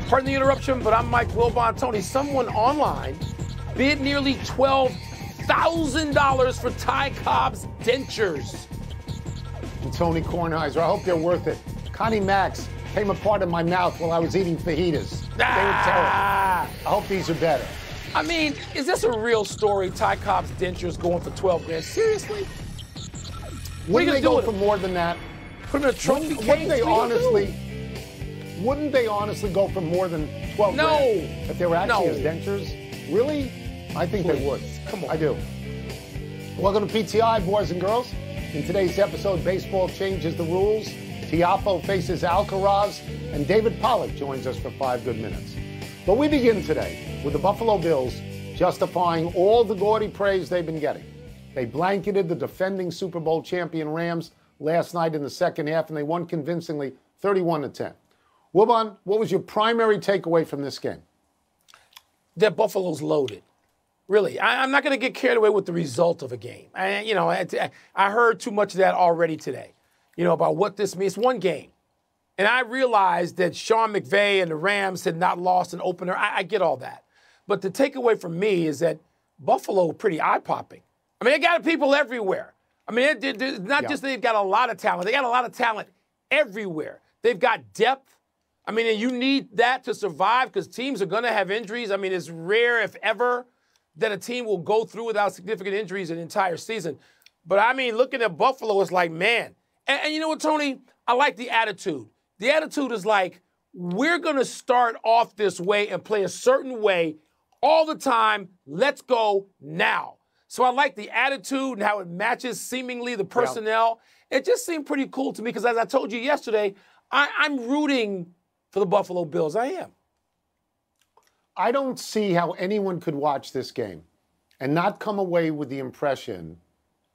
Pardon the interruption, but I'm Mike Wilbon. Tony, someone online bid nearly $12,000 for Ty Cobb's dentures. And Tony Kornheiser, I hope they're worth it. Connie Max came apart in my mouth while I was eating fajitas. They were terrible. I hope these are better. I mean, is this a real story? Ty Cobb's dentures going for 12 grand? Seriously? Wouldn't they go for more than that? Put them in a trophy case? Wouldn't they honestly go for more than 12 No. grand if they were actually his dentures? Really? I think they would. Come on. I do. Welcome to PTI, boys and girls. In today's episode, baseball changes the rules. Tiafoe faces Alcaraz, and David Pollock joins us for 5 good minutes. But we begin today with the Buffalo Bills justifying all the gaudy praise they've been getting. They blanketed the defending Super Bowl champion Rams last night in the second half, and they won convincingly 31-10. Wilbon, what was your primary takeaway from this game? That Buffalo's loaded. Really, I'm not going to get carried away with the result of a game. I heard too much of that already today, about what this means. It's one game. And I realized that Sean McVay and the Rams had not lost an opener. I get all that. But the takeaway from me is that Buffalo pretty eye-popping. I mean, they got people everywhere. I mean, it's not just that they've got a lot of talent. They got a lot of talent everywhere. They've got depth. I mean, and you need that to survive because teams are going to have injuries. I mean, it's rare, if ever, that a team will go through without significant injuries an entire season. But, I mean, looking at Buffalo, it's like, man. And you know what, Tony? I like the attitude. The attitude is like, we're going to start off this way and play a certain way all the time. Let's go now. So I like the attitude and how it matches seemingly the personnel. Yeah. It just seemed pretty cool to me because, as I told you yesterday, I'm rooting for the Buffalo Bills. I am. I don't see how anyone could watch this game and not come away with the impression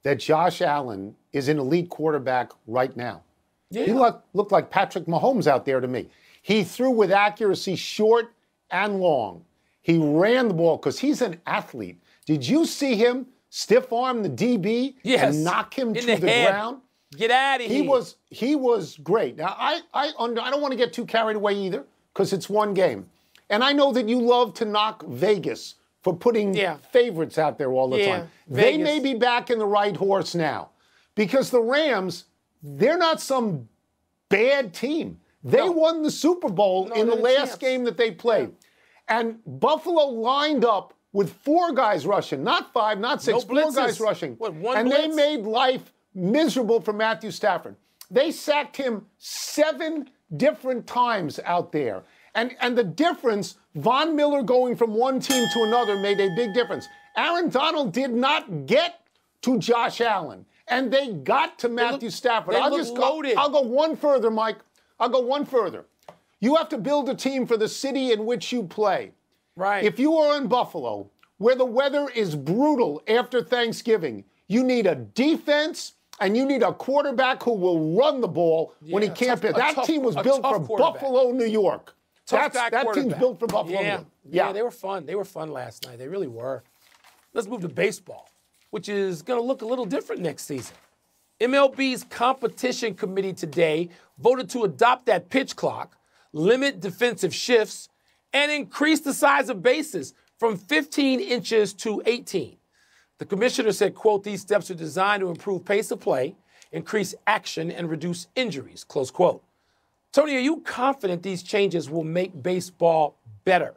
that Josh Allen is an elite quarterback right now. Yeah. He looked like Patrick Mahomes out there to me. He threw with accuracy short and long. He ran the ball because he's an athlete. Did you see him stiff-arm the DB and knock him to the ground? Get out of here. He was great. Now, I don't want to get too carried away either because it's one game. And I know that you love to knock Vegas for putting favorites out there all the time. Vegas. They may be back in the right horse now because the Rams, they're not some bad team. They won the Super Bowl in the last game that they played. Yeah. And Buffalo lined up with 4 guys rushing, not 5, not 6, 4 guys rushing. One blitz? They made life miserable for Matthew Stafford. They sacked him 7 different times out there. And the difference, Von Miller going from one team to another made a big difference. Aaron Donald did not get to Josh Allen, and they got to Matthew Stafford. I'll go one further, Mike. I'll go one further. You have to build a team for the city in which you play. Right. If you are in Buffalo, where the weather is brutal after Thanksgiving, you need a defense and you need a quarterback who will run the ball when he can't. That team was built for Buffalo, New York. That team's built for Buffalo. Yeah, they were fun. They were fun last night. They really were. Let's move to baseball, which is going to look a little different next season. MLB's competition committee today voted to adopt that pitch clock, limit defensive shifts, and increase the size of bases from 15 inches to 18. The commissioner said, quote, these steps are designed to improve pace of play, increase action, and reduce injuries, close quote. Tony, are you confident these changes will make baseball better?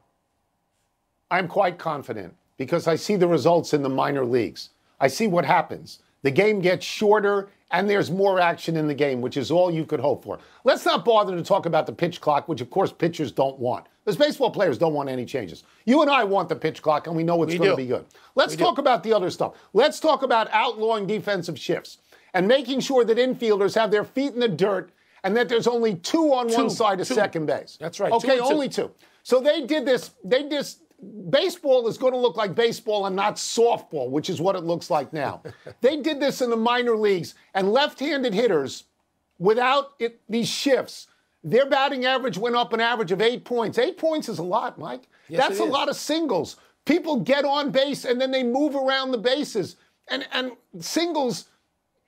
I'm quite confident because I see the results in the minor leagues. I see what happens. The game gets shorter and there's more action in the game, which is all you could hope for. Let's not bother to talk about the pitch clock, which of course pitchers don't want. Because baseball players don't want any changes. You and I want the pitch clock and we know it's going to be good. Let's talk about the other stuff. Let's talk about outlawing defensive shifts and making sure that infielders have their feet in the dirt and that there's only 2 on one side of second base. That's right. Okay, only 2. So they did this. Baseball is going to look like baseball and not softball, which is what it looks like now. They did this in the minor leagues, and left-handed hitters, without these shifts, their batting average went up an average of 8 points. 8 points is a lot, Mike. Yes, that's a lot of singles. People get on base, and then they move around the bases. And singles,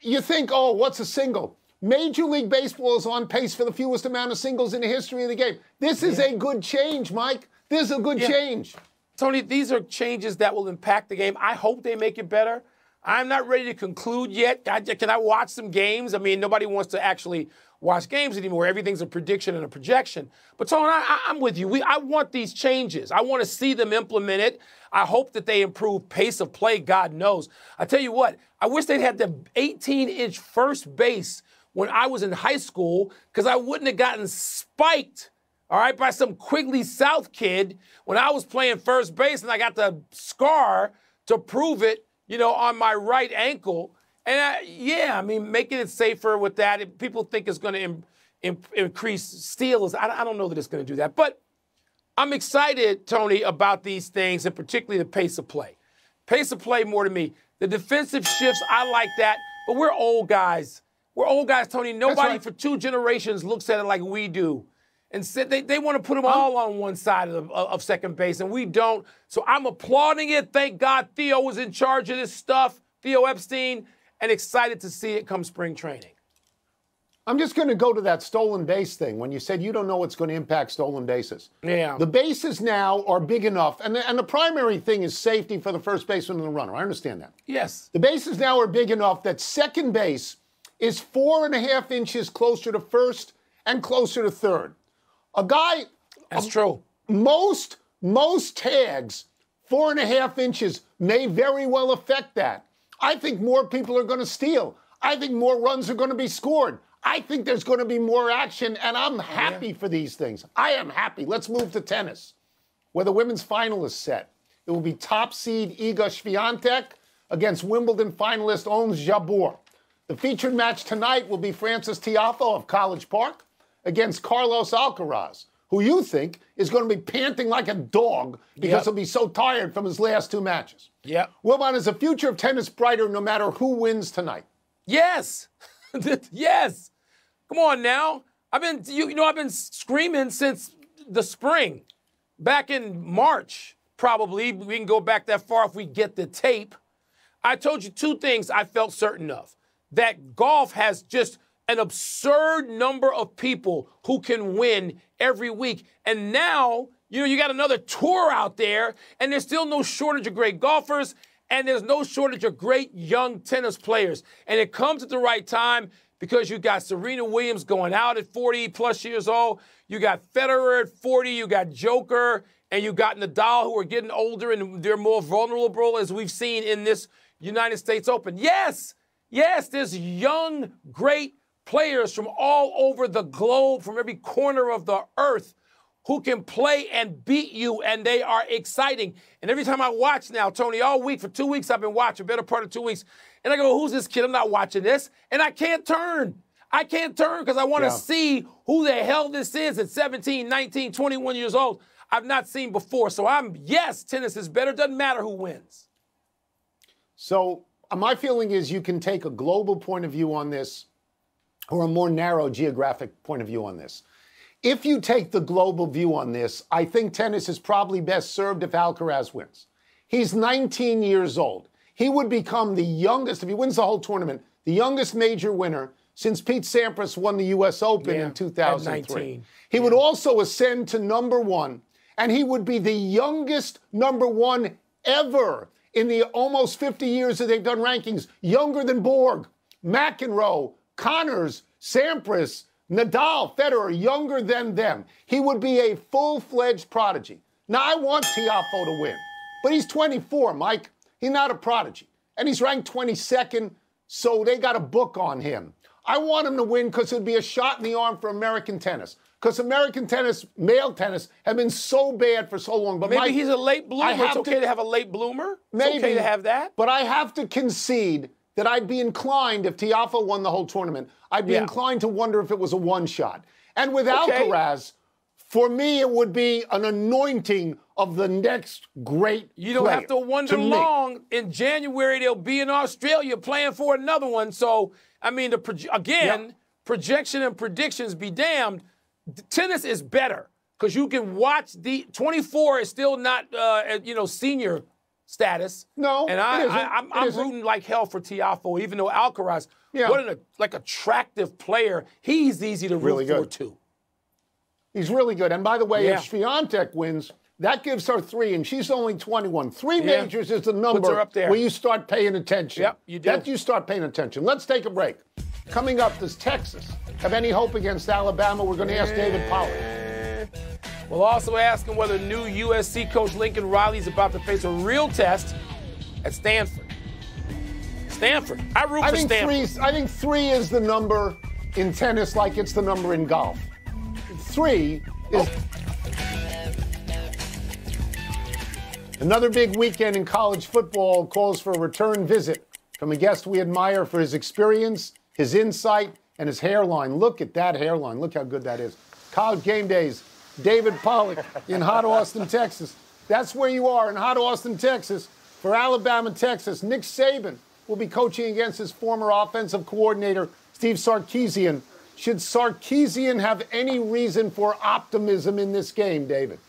you think, oh, what's a single? Major League Baseball is on pace for the fewest amount of singles in the history of the game. This is a good change, Mike. This is a good change. Tony, these are changes that will impact the game. I hope they make it better. I'm not ready to conclude yet. Can I watch some games? I mean, nobody wants to actually watch games anymore. Everything's a prediction and a projection. But, Tony, I'm with you. I want these changes. I want to see them implemented. I hope that they improve pace of play, God knows. I tell you what, I wish they'd had the 18-inch first base when I was in high school because I wouldn't have gotten spiked, all right, by some Quigley South kid when I was playing first base and I got the scar to prove it, you know, on my right ankle. And I mean, making it safer with that, if people think it's going to increase steals. I don't know that it's going to do that. But I'm excited, Tony, about these things, and particularly the pace of play. Pace of play more to me. The defensive shifts, I like that. But we're old guys. We're old guys, Tony. Nobody for 2 generations looks at it like we do. And said they want to put them all on one side of second base, and we don't. So I'm applauding it. Thank God Theo was in charge of this stuff, Theo Epstein, and excited to see it come spring training. I'm just going to go to that stolen base thing when you said you don't know what's going to impact stolen bases. Yeah. The bases now are big enough, and the primary thing is safety for the first baseman and the runner. I understand that. Yes. The bases now are big enough that second base is 4.5 inches closer to first and closer to third. A guy. That's true. Most tags, 4.5 inches, may very well affect that. I think more people are going to steal. I think more runs are going to be scored. I think there's going to be more action, and I'm happy for these things. I am happy. Let's move to tennis, where the women's final is set. It will be top seed Iga Swiatek against Wimbledon finalist Ons Jabeur. The featured match tonight will be Frances Tiafoe of College Park against Carlos Alcaraz, who you think is going to be panting like a dog because he'll be so tired from his last 2 matches. Yep. Wilbon, is the future of tennis brighter no matter who wins tonight? Yes. Yes. Come on now. I've been screaming since the spring. Back in March, probably. We can go back that far if we get the tape. I told you 2 things I felt certain of. That golf has just an absurd number of people who can win every week. And now, you got another tour out there, and there's still no shortage of great golfers, and there's no shortage of great young tennis players. And it comes at the right time because you got Serena Williams going out at 40-plus years old. You got Federer at 40. You got Joker, and you got Nadal, who are getting older, and they're more vulnerable, as we've seen in this United States Open. Yes, there's young, great players from all over the globe, from every corner of the earth, who can play and beat you, and they are exciting. And every time I watch now, Tony, all week, for 2 weeks I've been watching, better part of 2 weeks, and I go, who's this kid? I'm not watching this. And I can't turn. I can't turn because I want to see who the hell this is at 17, 19, 21 years old. I've not seen before. So yes, tennis is better. Doesn't matter who wins. So my feeling is you can take a global point of view on this or a more narrow geographic point of view on this. If you take the global view on this, I think tennis is probably best served if Alcaraz wins. He's 19 years old. He would become the youngest, if he wins the whole tournament, the youngest major winner since Pete Sampras won the U.S. Open in 2003. He would also ascend to #1, and he would be the youngest #1 ever in the almost 50 years that they've done rankings. Younger than Borg, McEnroe, Connors, Sampras, Nadal, Federer, younger than them. He would be a full-fledged prodigy. Now, I want Tiafoe to win, but he's 24, Mike. He's not a prodigy. And he's ranked 22nd, so they got a book on him. I want him to win because it would be a shot in the arm for American tennis. Because American tennis, male tennis, have been so bad for so long. But maybe Mike, he's a late bloomer. It's okay to have a late bloomer. It's okay to have that. But I have to concede that I'd be inclined, if Tiafoe won the whole tournament, I'd be inclined to wonder if it was a one-shot. And with Alcaraz, for me, it would be an anointing of the next great You don't have to wonder long. In January, they'll be in Australia playing for another one. So, I mean, projection and predictions be damned. Tennis is better because you can watch the 24 is still not, senior status. No, and I'm rooting like hell for Tiafoe, even though Alcaraz, what an attractive player. He's easy to root for too. He's really good. And by the way, if Swiatek wins, that gives her 3, and she's only 21. 3 majors is the number puts her up there. where you start paying attention. Yep, you do. That you start paying attention. Let's take a break. Coming up, does Texas have any hope against Alabama? We're going to ask David Pollack. We'll also ask him whether new USC coach Lincoln Riley is about to face a real test at Stanford. Stanford. I root for Stanford. I think 3 is the number in tennis like it's the number in golf. 3 is... Another big weekend in college football calls for a return visit from a guest we admire for his experience, his insight, and his hairline. Look at that hairline. Look how good that is. College Game Days, David Pollack in hot Austin, Texas. That's where you are, in hot Austin, Texas. For Alabama, Texas, Nick Saban will be coaching against his former offensive coordinator, Steve Sarkisian. Should Sarkisian have any reason for optimism in this game, David?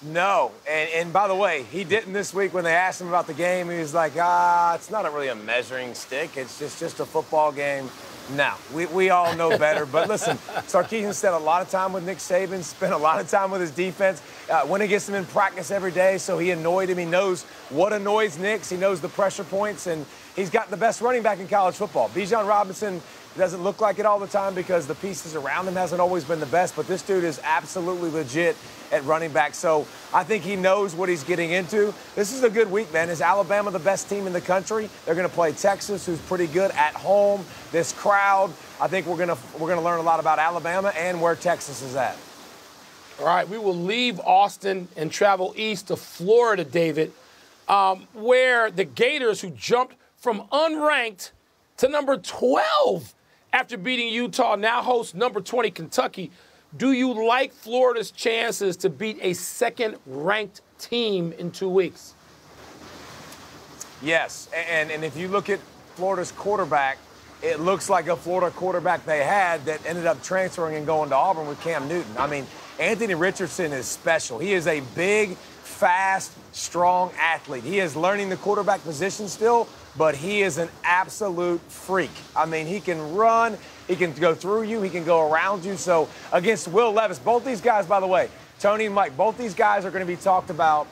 No, and by the way, he didn't this week when they asked him about the game. He was like, it's not really a measuring stick. It's just a football game. No, we all know better. But listen, Sarkisian spent a lot of time with Nick Saban, spent a lot of time with his defense, went against him in practice every day, so he annoyed him. He knows what annoys Nick. He knows the pressure points, and he's got the best running back in college football. Bijan Robinson doesn't look like it all the time because the pieces around him hasn't always been the best, but this dude is absolutely legit at running back. So I think he knows what he's getting into. This is a good week, man. Is Alabama the best team in the country? They're going to play Texas, who's pretty good at home. This crowd, I think we're going to learn a lot about Alabama and where Texas is at. All right, we will leave Austin and travel east to Florida, David, where the Gators, who jumped from unranked to number 12 after beating Utah, now host number 20 Kentucky. Do you like Florida's chances to beat a second-ranked team in 2 weeks? Yes, and if you look at Florida's quarterback, it looks like a Florida quarterback they had that ended up transferring and going to Auburn with Cam Newton. I mean, Anthony Richardson is special. He is a big, fast, strong athlete. He is learning the quarterback position still, but he is an absolute freak. I mean, he can run, he can go through you, he can go around you. So against Will Levis, both these guys, by the way, Tony and Mike, both these guys are going to be talked about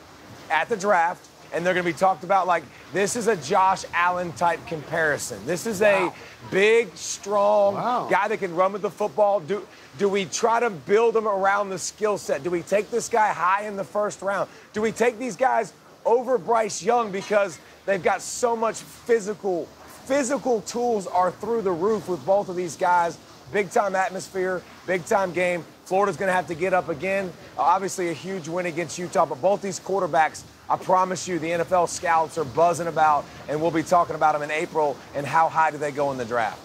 at the draft, and they're going to be talked about like this is a Josh Allen type comparison. This is a big, strong guy that can run with the football. Do we try to build him around the skill set? Do we take this guy high in the first round? Do we take these guys over Bryce Young because they've got so much physical tools are through the roof with both of these guys? Big-time atmosphere, big-time game. Florida's going to have to get up again. Obviously, a huge win against Utah, but both these quarterbacks, I promise you, the NFL scouts are buzzing about, and we'll be talking about them in April and how high do they go in the draft.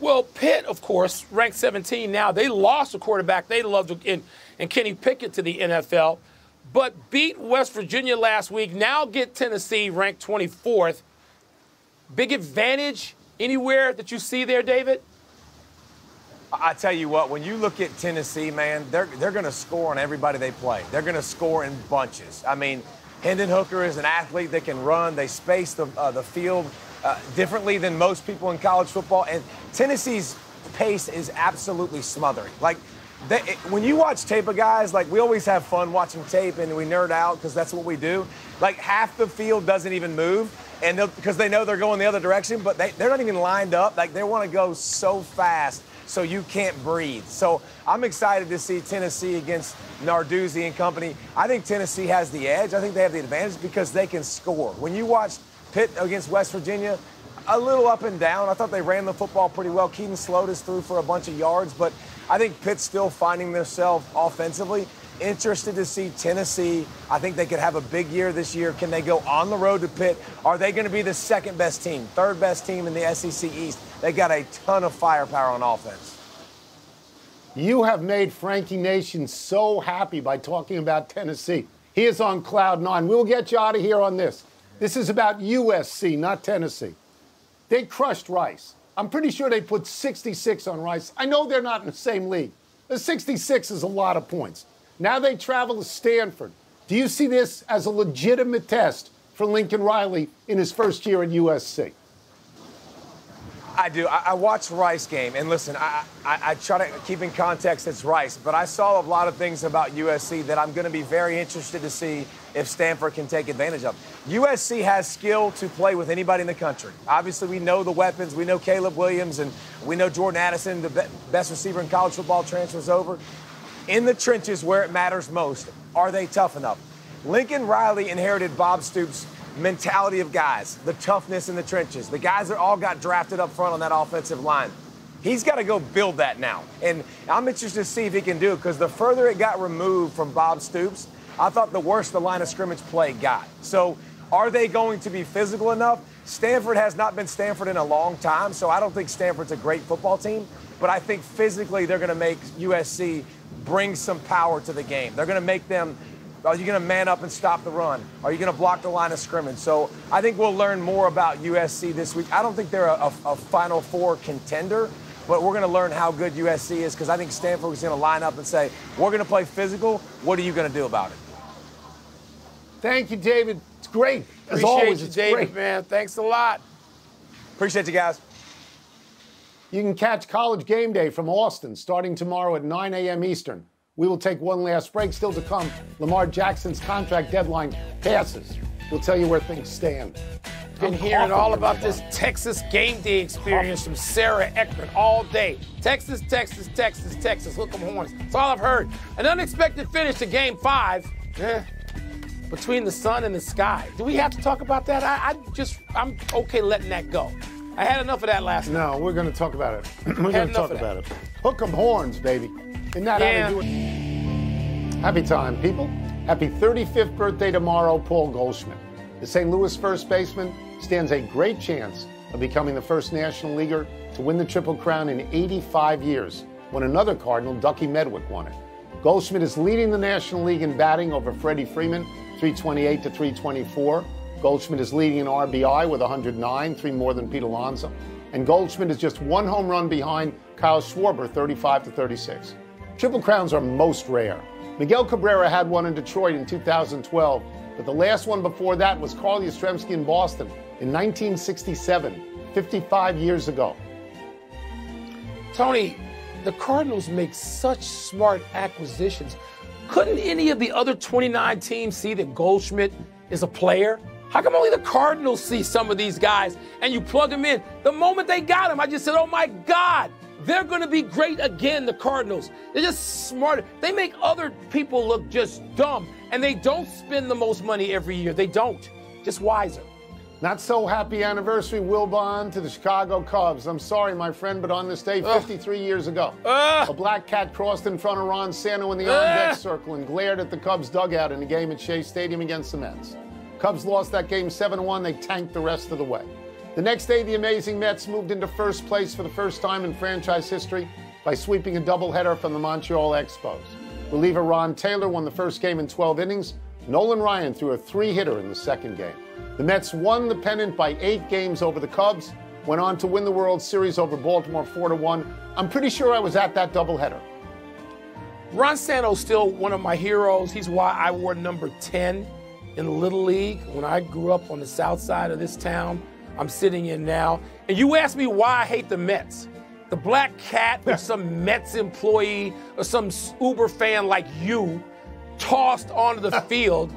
Well, Pitt, of course, ranked 17 now. They lost a quarterback they loved in Kenny Pickett to the NFL, but beat West Virginia last week, now get Tennessee ranked 24th. Big advantage anywhere that you see there, David? I tell you what, when you look at Tennessee, man, they're going to score on everybody they play. They're going to score in bunches. I mean, Hendon Hooker is an athlete that can run. They space the field differently than most people in college football. And Tennessee's pace is absolutely smothering. Like, when you watch tape of guys, like we always have fun watching tape and we nerd out because that's what we do. Like half the field doesn't even move, and because they know they're going the other direction, but they're not even lined up. Like they want to go so fast so you can't breathe. So I'm excited to see Tennessee against Narduzzi and company. I think Tennessee has the edge. I think they have the advantage because they can score. When you watch Pitt against West Virginia, a little up and down. I thought they ran the football pretty well. Keaton Slovis threw for a bunch of yards, but I think Pitt's still finding themselves offensively. Interested to see Tennessee. I think they could have a big year this year. Can they go on the road to Pitt? Are they going to be the second best team, third best team in the SEC East? They got a ton of firepower on offense. You have made Frankie Nation so happy by talking about Tennessee. He is on cloud nine. We'll get you out of here on this. This is about USC, not Tennessee. They crushed Rice. I'm pretty sure they put 66 on Rice. I know they're not in the same league. The 66 is a lot of points. Now they travel to Stanford. Do you see this as a legitimate test for Lincoln Riley in his first year at USC? I do. I watched Rice game, and listen, I try to keep in context it's Rice, but I saw a lot of things about USC that I'm going to be very interested to see if Stanford can take advantage of. USC has skill to play with anybody in the country. Obviously, we know the weapons. We know Caleb Williams, and we know Jordan Addison, the best receiver in college football, transfers over. In the trenches where it matters most, are they tough enough? Lincoln Riley inherited Bob Stoops' mentality of guys, the toughness in the trenches, the guys that all got drafted up front on that offensive line. He's got to go build that now. And I'm interested to see if he can do it, because the further it got removed from Bob Stoops, I thought the worse the line of scrimmage play got. So are they going to be physical enough? Stanford has not been Stanford in a long time, so I don't think Stanford's a great football team, but I think physically they're going to make USC bring some power to the game. They're going to make them. Are you going to man up and stop the run? Are you going to block the line of scrimmage? So I think we'll learn more about USC this week. I don't think they're a Final Four contender, but we're going to learn how good USC is, because I think Stanford is going to line up and say, we're going to play physical. What are you going to do about it? Thank you, David. It's great. As Appreciate always, you, it's David, great. man. Thanks a lot. Appreciate you guys. You can catch College Game Day from Austin starting tomorrow at 9 a.m. Eastern. We will take one last break. Still to come, Lamar Jackson's contract deadline passes. We'll tell you where things stand. Been hearing all about this Texas game day experience from Sarah Eckert all day. Texas, Texas, Texas, Texas. Hook 'em horns. That's all I've heard. An unexpected finish to Game 5. Between the sun and the sky. Do we have to talk about that? I'm okay letting that go. I had enough of that last night. No, we're going to talk about it. We're going to talk about it. Hook 'em horns, baby. Isn't that how they do it? Happy time, people. Happy 35th birthday tomorrow, Paul Goldschmidt. The St. Louis first baseman stands a great chance of becoming the first National Leaguer to win the Triple Crown in 85 years, when another Cardinal, Ducky Medwick, won it. Goldschmidt is leading the National League in batting over Freddie Freeman, 328 to 324. Goldschmidt is leading in RBI with 109, 3 more than Pete Alonso. And Goldschmidt is just 1 home run behind Kyle Schwarber, 35 to 36. Triple Crowns are most rare. Miguel Cabrera had one in Detroit in 2012, but the last one before that was Carl Yastrzemski in Boston in 1967, 55 years ago. Tony, the Cardinals make such smart acquisitions. Couldn't any of the other 29 teams see that Goldschmidt is a player? How come only the Cardinals see some of these guys and you plug them in? The moment they got him, I just said, oh my God, they're going to be great again, the Cardinals. They're just smart. They make other people look just dumb, and they don't spend the most money every year. They don't. Just wiser. Not so happy anniversary, Wilbon, to the Chicago Cubs. I'm sorry, my friend, but on this day 53 years ago, a black cat crossed in front of Ron Santo in the on-deck circle and glared at the Cubs dugout in a game at Shea Stadium against the Mets. Cubs lost that game 7-1. They tanked the rest of the way. The next day, the amazing Mets moved into first place for the first time in franchise history by sweeping a doubleheader from the Montreal Expos. Reliever Ron Taylor won the first game in 12 innings. Nolan Ryan threw a 3-hitter in the second game. The Mets won the pennant by 8 games over the Cubs, went on to win the World Series over Baltimore 4-1. I'm pretty sure I was at that doubleheader. Ron Santo's still one of my heroes. He's why I wore number 10 in the Little League when I grew up on the south side of this town I'm sitting in now. And you asked me why I hate the Mets. The black cat or some Mets employee or some Uber fan like you tossed onto the field.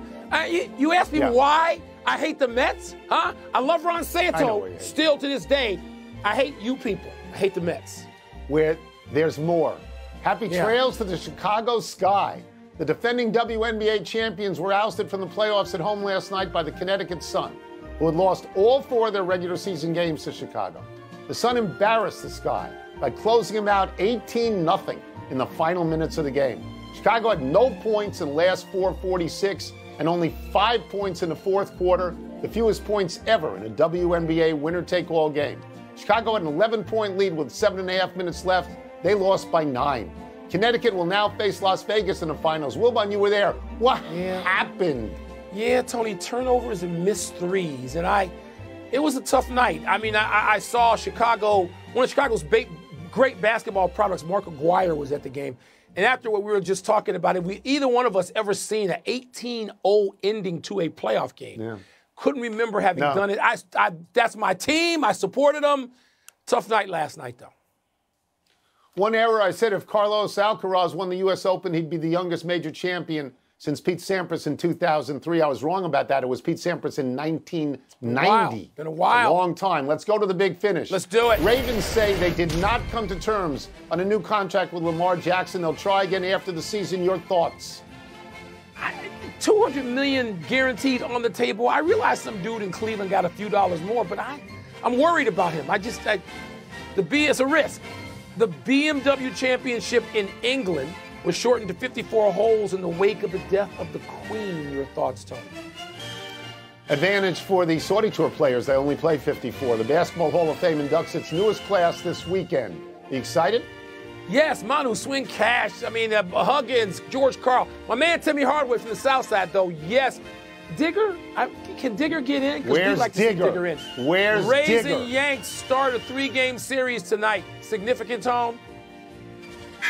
You asked me why I hate the Mets? Huh? I love Ron Santo. Still to this day, I hate you people. I hate the Mets. Where there's more. Happy trails to the Chicago Sky. The defending WNBA champions were ousted from the playoffs at home last night by the Connecticut Sun, who had lost all 4 of their regular season games to Chicago. The Sun embarrassed the Sky by closing them out 18-0 in the final minutes of the game. Chicago had no points in the last 4:46 and only 5 points in the fourth quarter, the fewest points ever in a WNBA winner-take-all game. Chicago had an 11-point lead with 7.5 minutes left. They lost by 9. Connecticut will now face Las Vegas in the finals. Wilbon, you were there. What happened? Yeah, Tony, turnovers and missed threes. And it was a tough night. I mean, I saw Chicago, one of Chicago's great basketball products, Mark Aguirre, was at the game. And after what we were just talking about, if we either one of us ever seen an 18-0 ending to a playoff game, couldn't remember having done it. That's my team. I supported them. Tough night last night, though. One error, I said if Carlos Alcaraz won the U.S. Open, he'd be the youngest major champion since Pete Sampras in 2003. I was wrong about that. It was Pete Sampras in 1990. Been a while. A long time. Let's go to the big finish. Let's do it. Ravens say they did not come to terms on a new contract with Lamar Jackson. They'll try again after the season. Your thoughts? $200 million guaranteed on the table. I realize some dude in Cleveland got a few dollars more, but I'm worried about him. It's a risk. The BMW Championship in England was shortened to 54 holes in the wake of the death of the Queen. Your thoughts, Tony? Advantage for the Saudi Tour players. They only play 54. The Basketball Hall of Fame inducts its newest class this weekend. You excited? Yes, Manu, Swing Cash. Huggins, George Karl. My man Timmy Hardaway from the South Side, though. Yes. Digger? Can Digger get in? Where's Digger? In. Where's Rays Digger? and Yanks start a 3-game series tonight. Significant, Tone?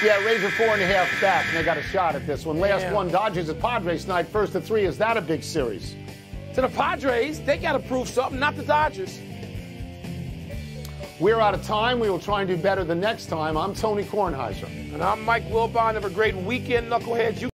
Yeah, Rays are 4.5 back, and they got a shot at this one. Last one, Dodgers at Padres tonight, 1-3. Is that a big series? To the Padres, they got to prove something, not the Dodgers. We're out of time. We will try and do better the next time. I'm Tony Kornheiser. And I'm Mike Wilbon. Have a great weekend, knuckleheads.